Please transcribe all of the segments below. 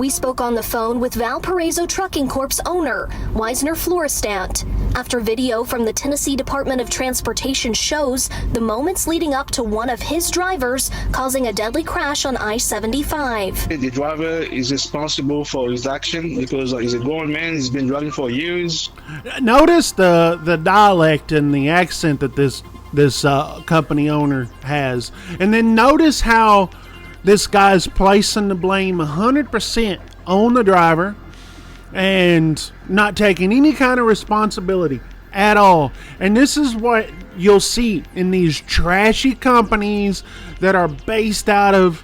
We spoke on the phone with Valparaiso Trucking Corp's owner, Wisner Florestant, after video from the Tennessee Department of Transportation shows the moments leading up to one of his drivers causing a deadly crash on I-75. The driver is responsible for his action because he's a grown man, he's been driving for years. Notice the dialect and the accent that this company owner has. And then notice how this guy's placing the blame 100% on the driver and not taking any kind of responsibility at all. And this is what you'll see in these trashy companies that are based out of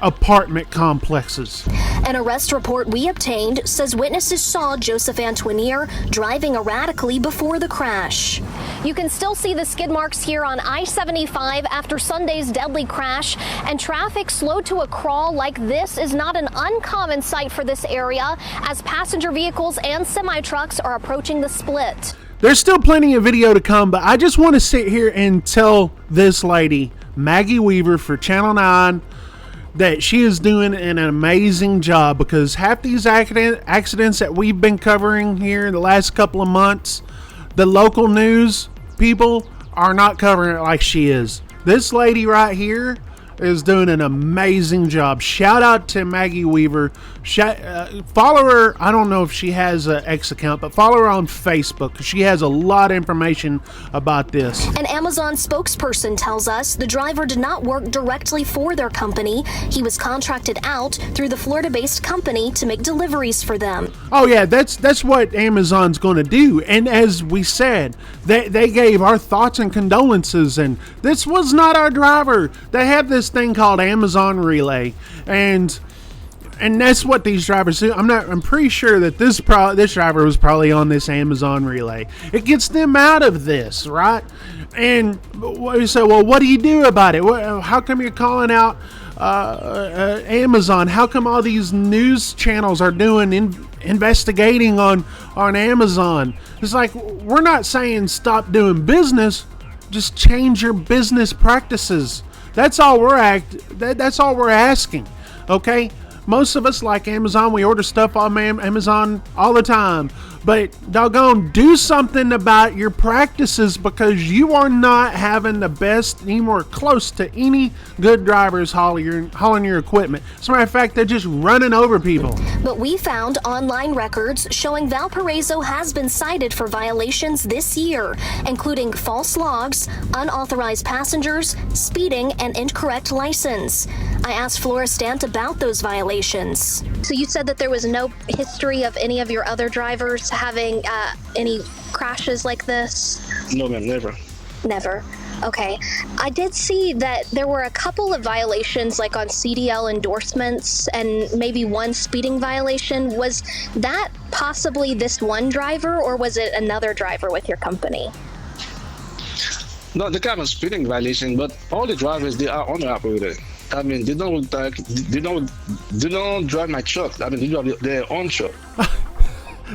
apartment complexes. An arrest report we obtained says witnesses saw Joseph Antonier driving erratically before the crash. You can still see the skid marks here on I-75 after Sunday's deadly crash, and traffic slowed to a crawl like this is not an uncommon sight for this area as passenger vehicles and semi-trucks are approaching the split. There's still plenty of video to come, but I just want to sit here and tell this lady, Maggie Weaver for Channel 9, that she is doing an amazing job, because half these accidents that we've been covering here in the last couple of months, the local news people are not covering it like she is. This lady right here is doing an amazing job. Shout out to Maggie Weaver. Follow her. I don't know if she has an X account, but follow her on Facebook. She has a lot of information about this. An Amazon spokesperson tells us the driver did not work directly for their company. He was contracted out through the Florida-based company to make deliveries for them. Oh yeah, that's what Amazon's going to do. And as we said, they gave our thoughts and condolences, and this was not our driver. They have this thing called Amazon Relay, and that's what these drivers do. I'm pretty sure that this driver was probably on this Amazon Relay. It gets them out of this, right? And you say, well, what do you do about it? How come you're calling out Amazon? How come all these news channels are doing investigating on Amazon? It's like, we're not saying stop doing business, just change your business practices. That's all that's all we're asking, okay? Most of us like Amazon. We order stuff on Amazon all the time. But doggone, do something about your practices, because you are not having the best, anywhere close to any good drivers hauling your equipment. As a matter of fact, they're just running over people. But we found online records showing Valparaiso has been cited for violations this year, including false logs, unauthorized passengers, speeding, and incorrect license. I asked Florestant about those violations. So you said that there was no history of any of your other drivers having any crashes like this? No, ma'am, never. Never. Okay. I did see that there were a couple of violations, like on CDL endorsements, and maybe one speeding violation. Was that possibly this one driver, or was it another driver with your company? No, they have a speeding violation, but all the drivers, they are owner operated. I mean, they don't drive my truck. I mean, they drive their own truck.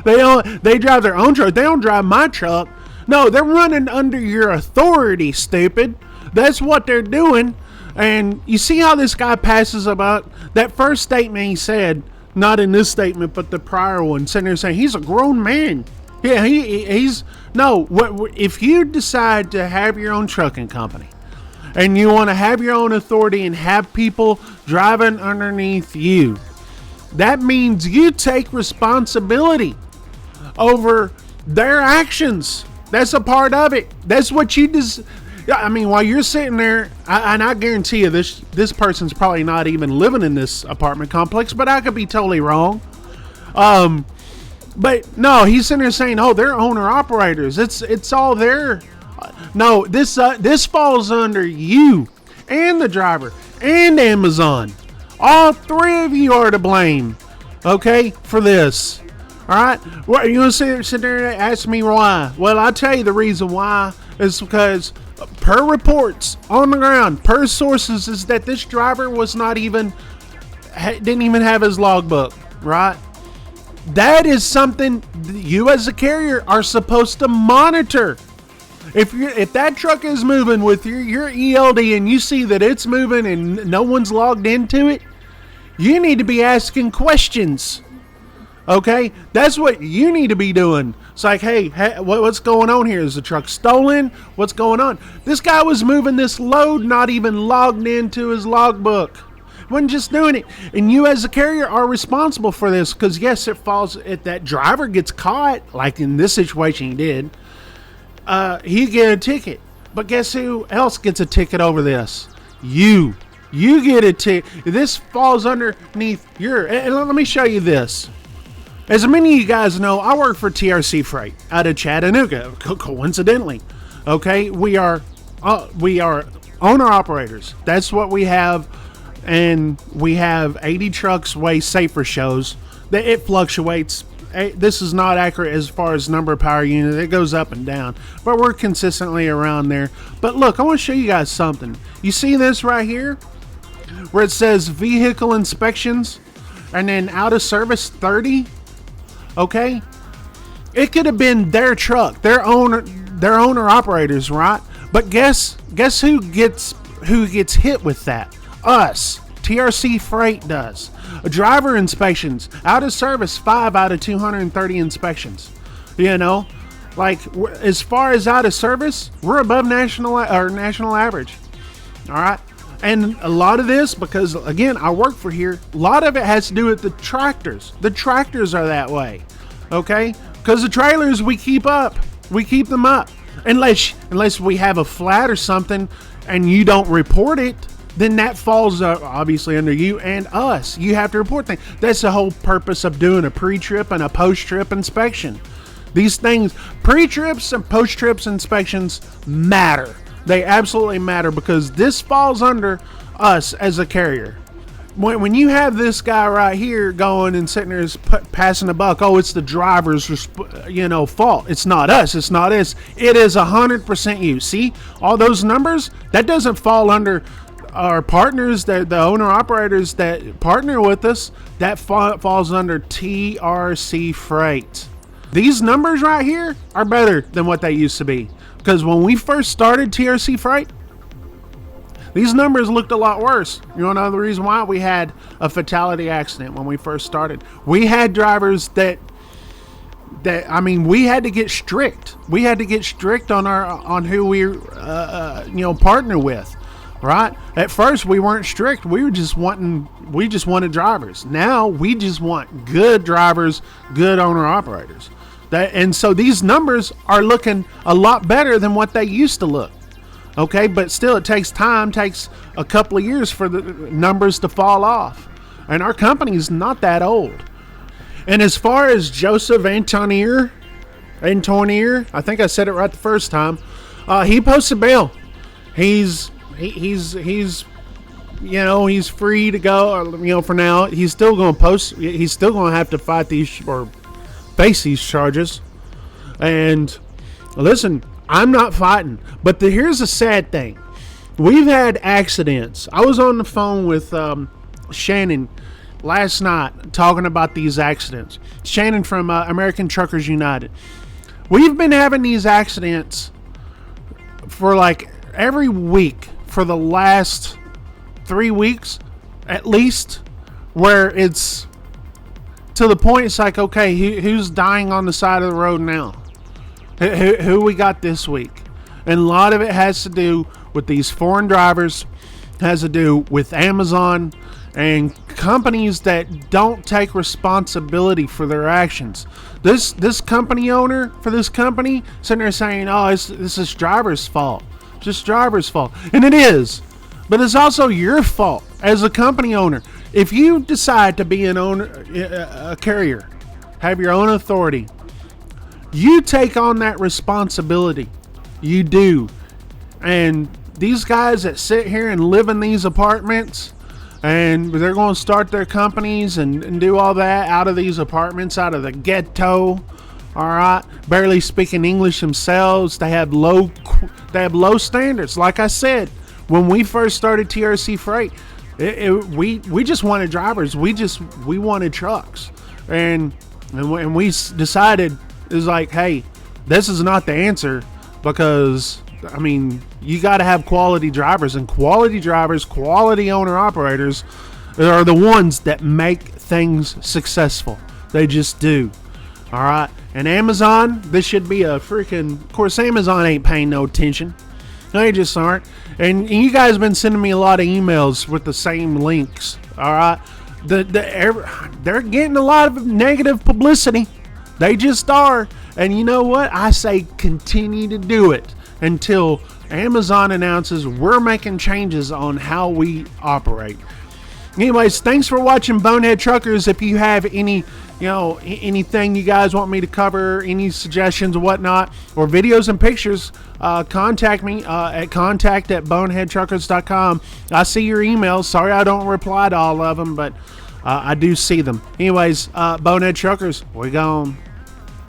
They drive their own truck. They don't drive my truck. No, they're running under your authority, stupid. That's what they're doing. And you see how this guy passes about that first statement he said, not in this statement, but the prior one, sitting there saying he's a grown man. Yeah, he's no. If you decide to have your own trucking company and you want to have your own authority and have people driving underneath you, that means you take responsibility over their actions. That's a part of it. That's what you just. I mean, while you're sitting there, and I guarantee you, this person's probably not even living in this apartment complex, but I could be totally wrong. But no, he's sitting there saying, "Oh, they're owner operators. It's all their." No, this falls under you and the driver and Amazon. All three of you are to blame, okay, for this. All right? What are you going to sit there and ask me why? Well, I'll tell you the reason why is because per reports on the ground, per sources, is that this driver was didn't even have his logbook, right? That is something you as a carrier are supposed to monitor. If that truck is moving with your ELD and you see that it's moving and no one's logged into it, You need to be asking questions. Okay, that's what you need to be doing. It's like, hey, what's going on here? Is the truck stolen? What's going on? This guy was moving this load, not even logged into his logbook. Wasn't just doing it. And you as a carrier are responsible for this, because yes, it falls, if that driver gets caught, like in this situation he did, he get a ticket. But guess who else gets a ticket over this? You get a ticket. This falls underneath your, and let me show you this. As many of you guys know, I work for TRC Freight out of Chattanooga, coincidentally. Okay, we are owner operators. That's what we have, and we have 80 trucks way safer shows. It fluctuates. This is not accurate as far as number of power units. It goes up and down, but we're consistently around there. But look, I want to show you guys something. You see this right here, where it says vehicle inspections, and then out of service 30. Okay, it could have been their truck, their owner operators, right? But guess who gets hit with that? Us. TRC Freight does. Driver inspections, out of service 5 out of 230 inspections. You know, like as far as out of service, we're above national average. All right. And a lot of this, because again, I work for here, a lot of it has to do with the tractors. The tractors are that way, okay? Because the trailers, we keep them up. Unless we have a flat or something and you don't report it, then that falls obviously under you and us. You have to report things. That's the whole purpose of doing a pre-trip and a post-trip inspection. These things, pre-trips and post-trips inspections matter. They absolutely matter, because this falls under us as a carrier. When you have this guy right here going and sitting there passing the buck, oh, it's the driver's fault. It's not us. It's not us. It is 100% you. See all those numbers? That doesn't fall under our partners, the owner operators that partner with us. That falls under TRC Freight. These numbers right here are better than what they used to be. Because when we first started TRC Freight, these numbers looked a lot worse. You want to know the reason why? We had a fatality accident when we first started. We had drivers that we had to get strict. We had to get strict on who we partner with, right? At first we weren't strict. We just wanted drivers. Now we just want good drivers, good owner operators. And so these numbers are looking a lot better than what they used to look. Okay, but still it takes time, takes a couple of years for the numbers to fall off. And our company is not that old. And as far as Joseph Antonier, I think I said it right the first time, he posted bail. He's free to go, for now. He's still going to have to fight these or face these charges. And listen, I'm not fighting, but here's the sad thing. We've had accidents. I was on the phone with Shannon last night talking about these accidents. Shannon from American Truckers United. We've been having these accidents for like every week for the last 3 weeks at least, where it's to the point it's like, okay, who's dying on the side of the road now? Who we got this week? And a lot of it has to do with these foreign drivers, has to do with Amazon and companies that don't take responsibility for their actions. This company owner for this company sitting there saying, oh, this is driver's fault. Just driver's fault. And it is. But it's also your fault as a company owner. If you decide to be a carrier, have your own authority, you take on that responsibility. You do. And these guys that sit here and live in these apartments, and they're going to start their companies and do all that out of these apartments, out of the ghetto, all right, barely speaking English themselves. They have low standards. Like I said, when we first started TRC Freight, we just wanted drivers. We wanted trucks, and we decided, it's like, hey, this is not the answer, because you got to have quality drivers, and quality owner operators are the ones that make things successful. They just do. All right. And Amazon, this should be a freaking. Of course, Amazon ain't paying no attention. They just aren't. And you guys have been sending me a lot of emails with the same links. All right. They're getting a lot of negative publicity. They just are. And you know what? I say continue to do it until Amazon announces we're making changes on how we operate. Anyways, thanks for watching Bonehead Truckers. If you have any, anything you guys want me to cover, any suggestions or whatnot, or videos and pictures, contact me at contact@boneheadtruckers.com. I see your emails. Sorry I don't reply to all of them, but I do see them. Anyways, Bonehead Truckers, we gone.